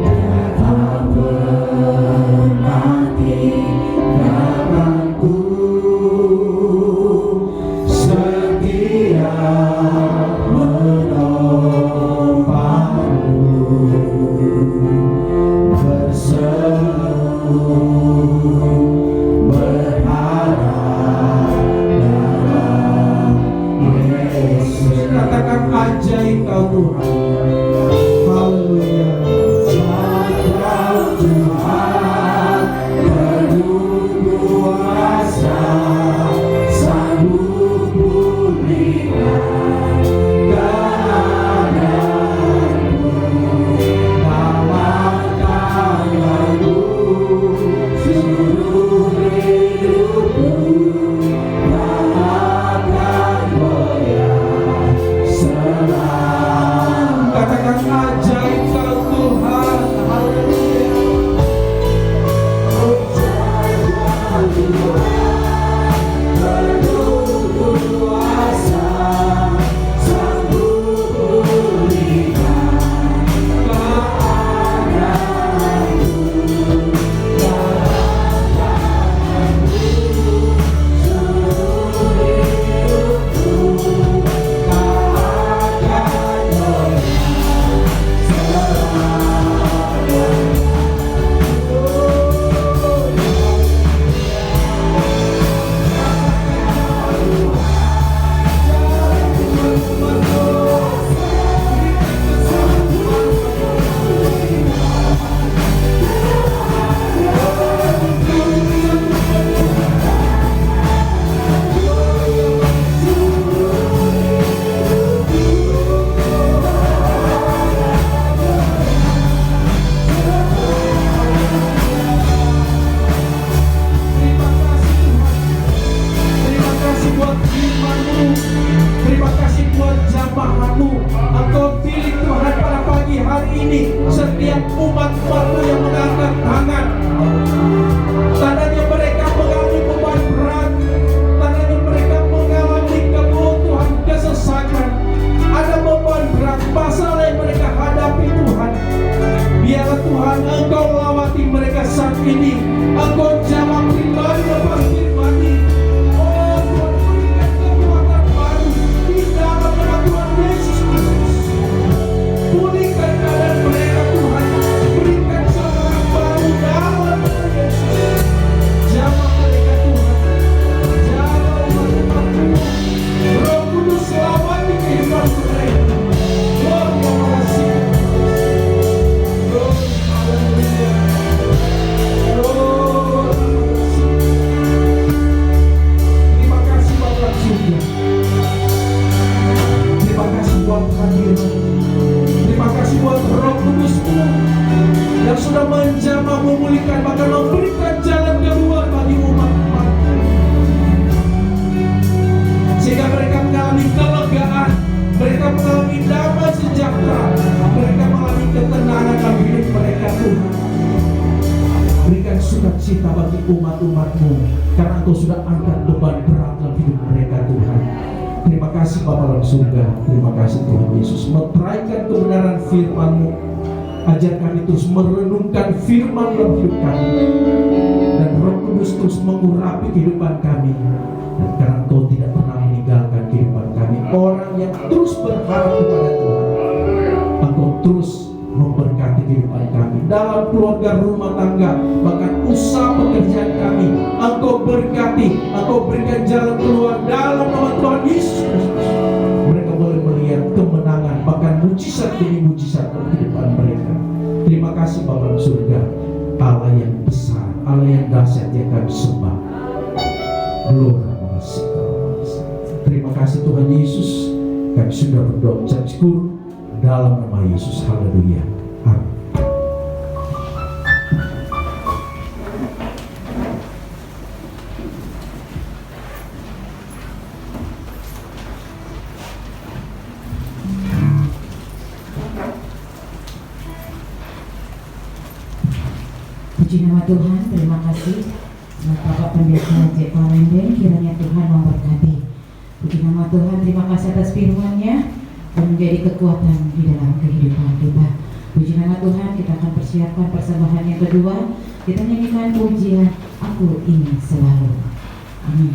Dia tak pernah tinggalkanku, setia menolongku, berseru berharap dalam Yesus. Katakan ajaib kau Tuhan. Haleluya. Ajaib Tuhan, penuh kuasa, sanggup pulihkan keadaanku, bawakan lagu seluruh hidupku, bawakan goyang selalu. Katakan ajaib kau Tuhan. Haleluya. Ajaib kau Tuhan, penuh kuasa, sanggup pulihkan keadaanku, bawakan seluruh hidupku, bawakan goyang Terima kasih buat firman-Mu, terima kasih buat jamaah-Mu. Engkau pilih Tuhan pada pagi hari ini setiap umat-Mu yang mengangkat tangan. Tandanya mereka mengalami beban berat, tandanya mereka mengalami kebutuhan, kesesakan. Ada beban berat, masalah yang mereka hadapi Tuhan. Biarlah Tuhan Engkau lawati mereka saat ini. Engkau jawab pribadi lepas pribadi. Oh Tuhan, berikan kekuatan baru di dalam nama Tuhan Yesus Kristus. Pulihkan keadaan mereka Tuhan. Berikan semangat baru dalam nama Yesus. Jawab mereka Tuhan. Jawab umat-Mu. Roh Kudus lawati kehidupan mereka. Lord, terima kasih. Lord, haleluya. Lord, terima kasih Bapa surga. Terima kasih buat hadirat. Terima kasih buat Roh Kudus-Mu yang sudah menjamah, memulihkan, bahkan memberikan jalan keluar bagi umat-Mu, sehingga mereka mengalami kelegaan, mereka mengalami damai sejahtera, mereka mengalami ketenangan dalam hidup mereka Tuhan. Berikan sukacita bagi umat-umat-Mu, karena Engkau sudah angkat beban berat dalam hidup mereka Tuhan. Terima kasih Bapa dalam surga. Terima kasih Tuhan Yesus. Meteraikan kebenaran firman-Mu. Ajar kami terus merenungkan firman dalam hidup kami, dan Roh Kudus terus mengurapi kehidupan kami. Dan karena Engkau tidak pernah meninggalkan kehidupan kami, orang yang terus berharap kepada Tuhan, Engkau terus memberkati kehidupan kami dalam keluarga, rumah tangga, bahkan usaha pekerjaan kami. Engkau berkati, Engkau berikan jalan keluar dalam nama Tuhan Yesus Kristus. Mereka boleh melihat kemenangan, bahkan mujizat demi mujizat dalam kehidupan mereka. Terima kasih Bapa di surga, Allah yang besar, Allah yang dahsyat yang kami sembah. Terima kasih kasih Tuhan Yesus, kami sudah berdoa ucap syukur dalam nama Yesus. Haleluya. Amin. Puji nama Tuhan, terima kasih buat Bapak Pendeta J. Palembang, kiranya Tuhan memberkati. Puji nama Tuhan, terima kasih atas firman-Nya dan menjadi kekuatan di dalam kehidupan kita. Puji nama Tuhan, kita akan persiapkan persembahan yang kedua. Kita nyanyikan pujian Aku Ingin Selalu. Amin.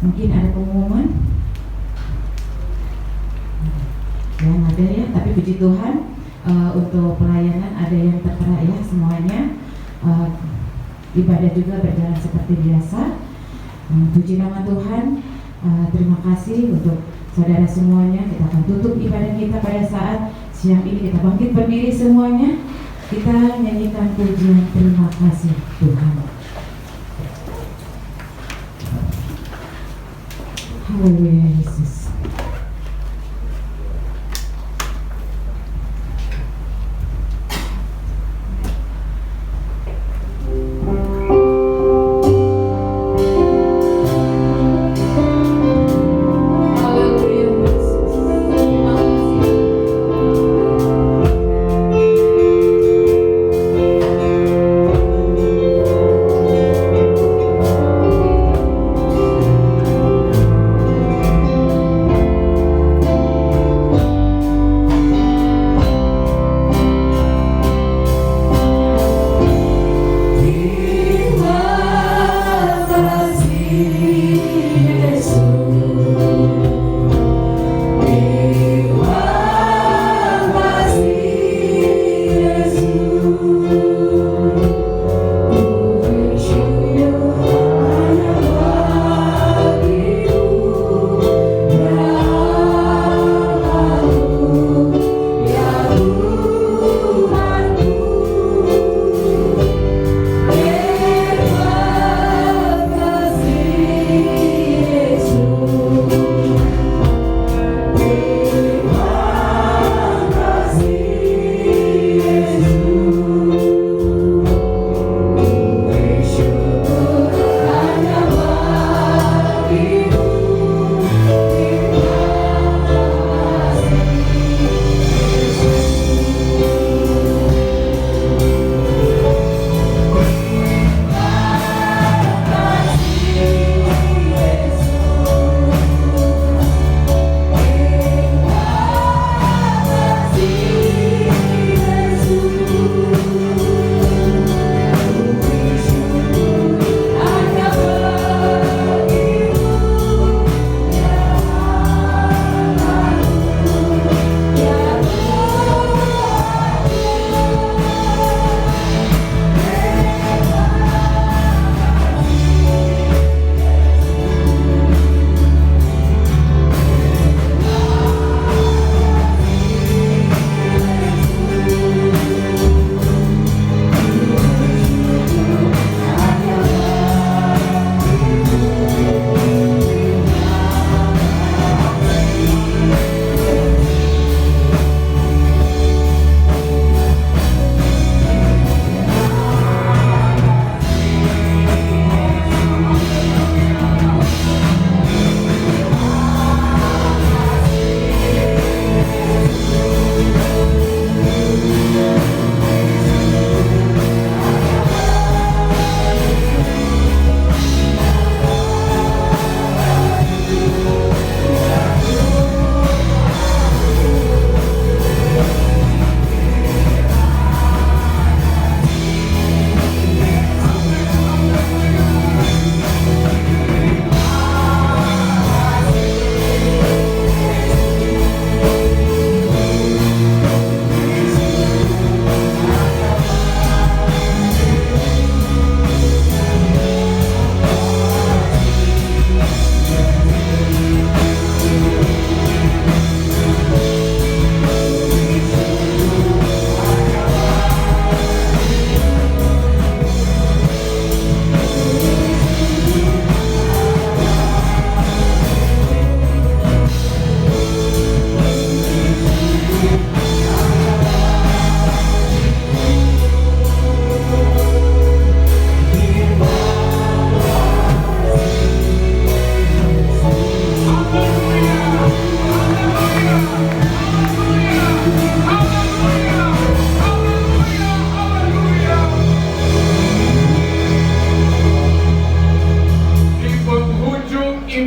Mungkin ada pengumuman yang ada ya, tapi puji Tuhan untuk pelayanan ada yang tertera ya semuanya. Ibadah juga berjalan seperti biasa. Puji nama Tuhan. Terima kasih untuk saudara semuanya. Kita akan tutup ibadah kita pada saat siang ini. Kita bangkit berdiri semuanya. Kita nyanyikan pujian terima kasih Tuhan. Haleluya Yesus. Aku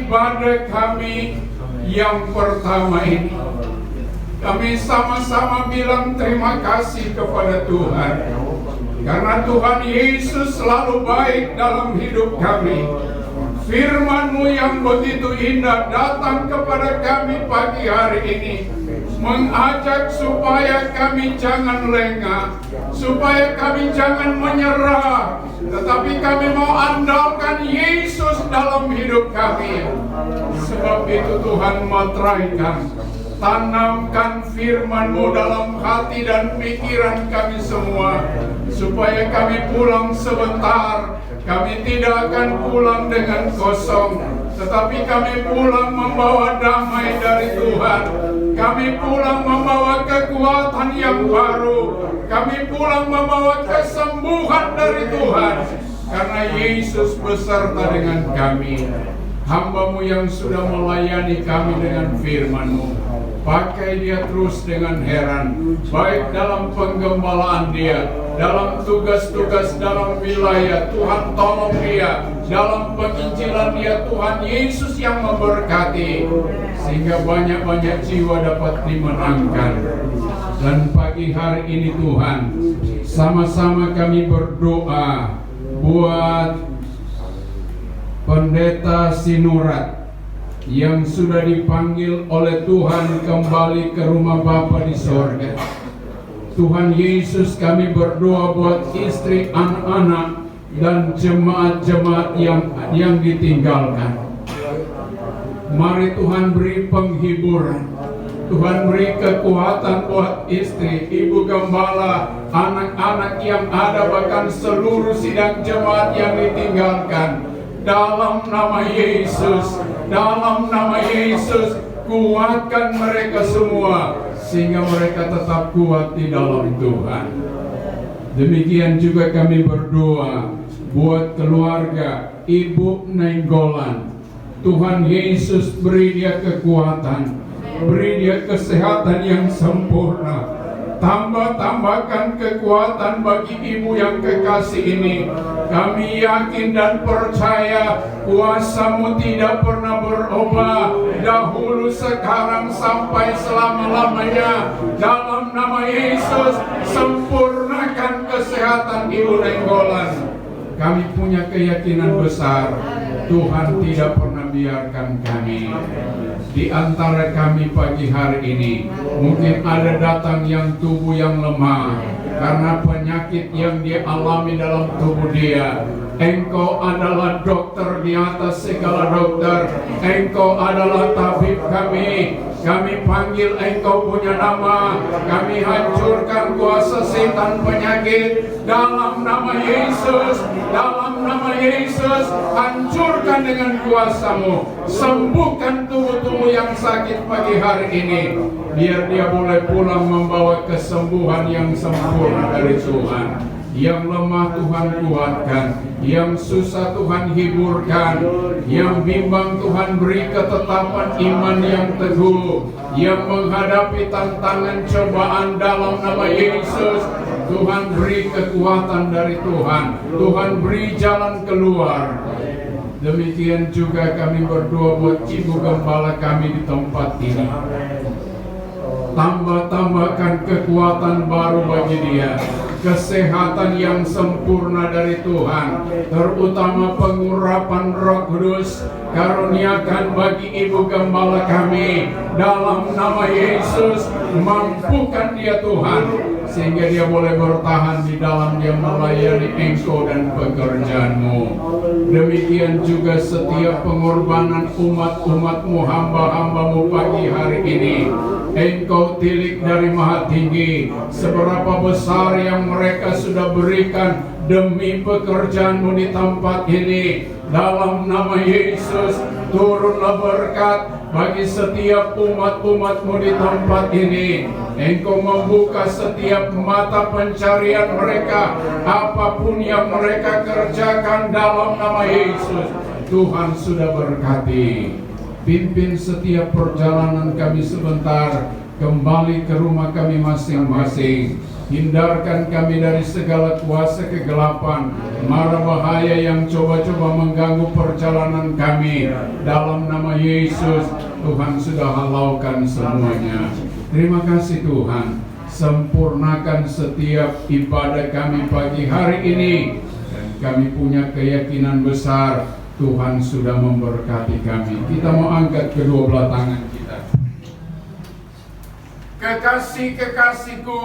ibadah kami yang pertama ini, kami sama-sama bilang terima kasih kepada Tuhan, karena Tuhan Yesus selalu baik dalam hidup kami. Firman-Mu yang begitu indah datang kepada kami pagi hari ini, mengajak supaya kami jangan lengah, supaya kami jangan menyerah, tetapi kami mau andalkan Yesus dalam hidup kami. Sebab itu Tuhan materaikan, tanamkan firman-Mu dalam hati dan pikiran kami semua, supaya kami pulang sebentar. Kami tidak akan pulang dengan kosong, tetapi kami pulang membawa damai dari Tuhan. Kami pulang membawa kekuatan yang baru. Kami pulang membawa kesembuhan dari Tuhan, karena Yesus beserta dengan kami. Hamba-Mu yang sudah melayani kami dengan firman-Mu, pakai dia terus dengan heran, baik dalam penggembalaan dia, dalam tugas-tugas dalam wilayah. Tuhan tolong dia, dalam penginjilan dia, Tuhan Yesus yang memberkati, sehingga banyak-banyak jiwa dapat dimenangkan. Dan pagi hari ini Tuhan, sama-sama kami berdoa buat Pendeta Sinurat yang sudah dipanggil oleh Tuhan kembali ke rumah Bapa di sorga. Tuhan Yesus, kami berdoa buat istri, anak-anak, dan jemaat-jemaat yang ditinggalkan. Mari Tuhan beri penghiburan, Tuhan beri kekuatan buat istri, ibu gembala, anak-anak yang ada, bahkan seluruh sidang jemaat yang ditinggalkan. Dalam nama Yesus, dalam nama Yesus, kuatkan mereka semua, sehingga mereka tetap kuat di dalam Tuhan. Demikian juga kami berdoa buat keluarga Ibu Nenggolan. Tuhan Yesus beri dia kekuatan, beri dia kesehatan yang sempurna. Tambahkan kekuatan bagi ibu yang kekasih ini. Kami yakin dan percaya kuasa-Mu tidak pernah berubah, dahulu, sekarang, sampai selama-lamanya. Dalam nama Yesus, sempurnakan kesehatan Ibu Nenggolan. Kami punya keyakinan besar, Tuhan tidak pernah biarkan kami. Di antara kami pagi hari ini, mungkin ada datang yang tubuh yang lemah karena penyakit yang dia alami dalam tubuh dia. Engkau adalah dokter di atas segala dokter. Engkau adalah tabib kami. Kami panggil Engkau punya nama. Kami hancurkan kuasa setan penyakit dalam nama Yesus. Dalam nama Yesus, hancurkan dengan kuasa-Mu. Sembuhkan tubuh-tubuh yang sakit pagi hari ini, biar dia boleh pulang membawa kesembuhan yang sempurna dari Tuhan. Yang lemah Tuhan kuatkan, yang susah Tuhan hiburkan, yang bimbang Tuhan beri ketetapan iman yang teguh, yang menghadapi tantangan cobaan dalam nama Yesus. Tuhan beri kekuatan dari Tuhan, Tuhan beri jalan keluar. Demikian juga kami berdoa buat Ibu Gembala kami di tempat ini. Tambahkan kekuatan baru bagi dia, kesehatan yang sempurna dari Tuhan, terutama pengurapan Roh Kudus. Karuniakan bagi Ibu Gembala kami dalam nama Yesus. Mampukan dia Tuhan, sehingga dia boleh bertahan di dalam dia melayani Engkau dan pekerjaan-Mu. Demikian juga setiap pengorbanan umat-umat-Mu, hamba-hamba-Mu pagi hari ini. Engkau tilik dari Maha Tinggi, seberapa besar yang mereka sudah berikan demi pekerjaan-Mu di tempat ini. Dalam nama Yesus, turunlah berkat bagi setiap umat-umat-Mu di tempat ini. Engkau membuka setiap mata pencarian mereka, apapun yang mereka kerjakan dalam nama Yesus. Tuhan sudah berkati. Pimpin setiap perjalanan kami sebentar kembali ke rumah kami masing-masing. Hindarkan kami dari segala kuasa kegelapan, mara bahaya yang coba-coba mengganggu perjalanan kami. Dalam nama Yesus, Tuhan sudah halaukan semuanya. Terima kasih Tuhan, sempurnakan setiap ibadah kami pagi hari ini. Dan kami punya keyakinan besar, Tuhan sudah memberkati kami. Kita mau angkat kedua belah tangan kita. Kekasih-kekasihku,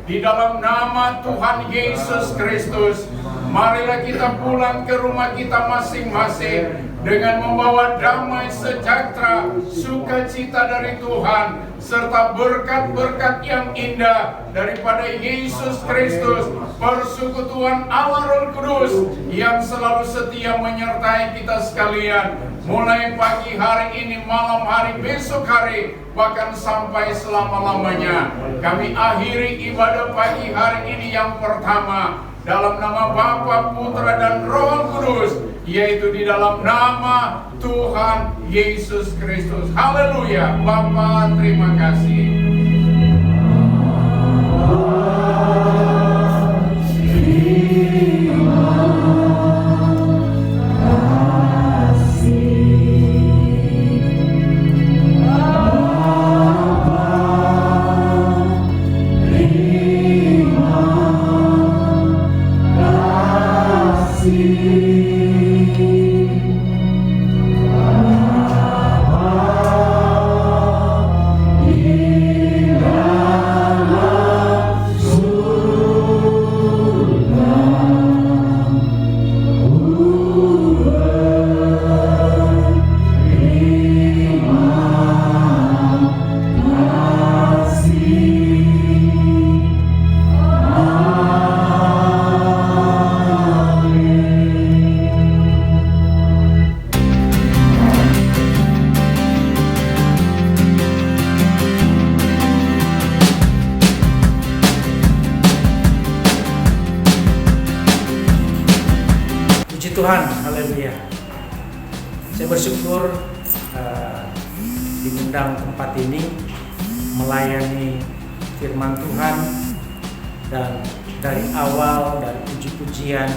di dalam nama Tuhan Yesus Kristus, marilah kita pulang ke rumah kita masing-masing dengan membawa damai sejahtera, sukacita dari Tuhan, serta berkat-berkat yang indah daripada Yesus Kristus, persekutuan Allah Roh Kudus yang selalu setia menyertai kita sekalian, mulai pagi hari ini, malam hari, besok hari, bahkan sampai selama-lamanya. Kami akhiri ibadah pagi hari ini yang pertama dalam nama Bapa, Putra, dan Roh Kudus, yaitu di dalam nama Tuhan Yesus Kristus. Haleluya. Bapa, terima kasih. Tuhan, haleluya. Saya bersyukur diundang tempat ini melayani firman Tuhan, dan dari awal, dari puji-pujian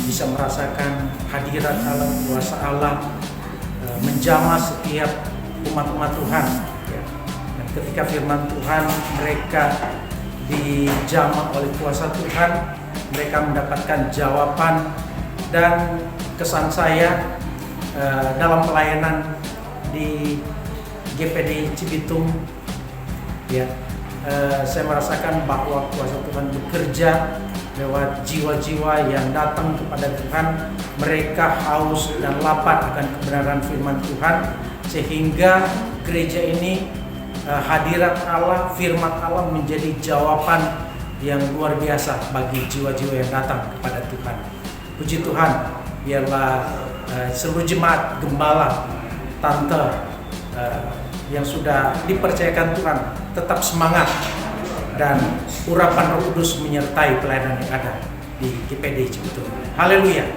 bisa merasakan hadirat Allah, kuasa Allah menjamah setiap umat-umat Tuhan. Dan ketika firman Tuhan mereka dijamah oleh kuasa Tuhan, mereka mendapatkan jawaban. Dan kesan saya dalam pelayanan di GPD Cibitung, ya, saya merasakan bahwa kuasa Tuhan bekerja lewat jiwa-jiwa yang datang kepada Tuhan. Mereka haus dan lapar akan kebenaran firman Tuhan, sehingga gereja ini hadirat Allah, firman Allah menjadi jawaban yang luar biasa bagi jiwa-jiwa yang datang kepada Tuhan. Puji Tuhan, biarlah seluruh jemaat, gembala, tante yang sudah dipercayakan Tuhan tetap semangat, dan urapan Roh Kudus menyertai pelayanan yang ada di GPD Cibitung. Haleluya.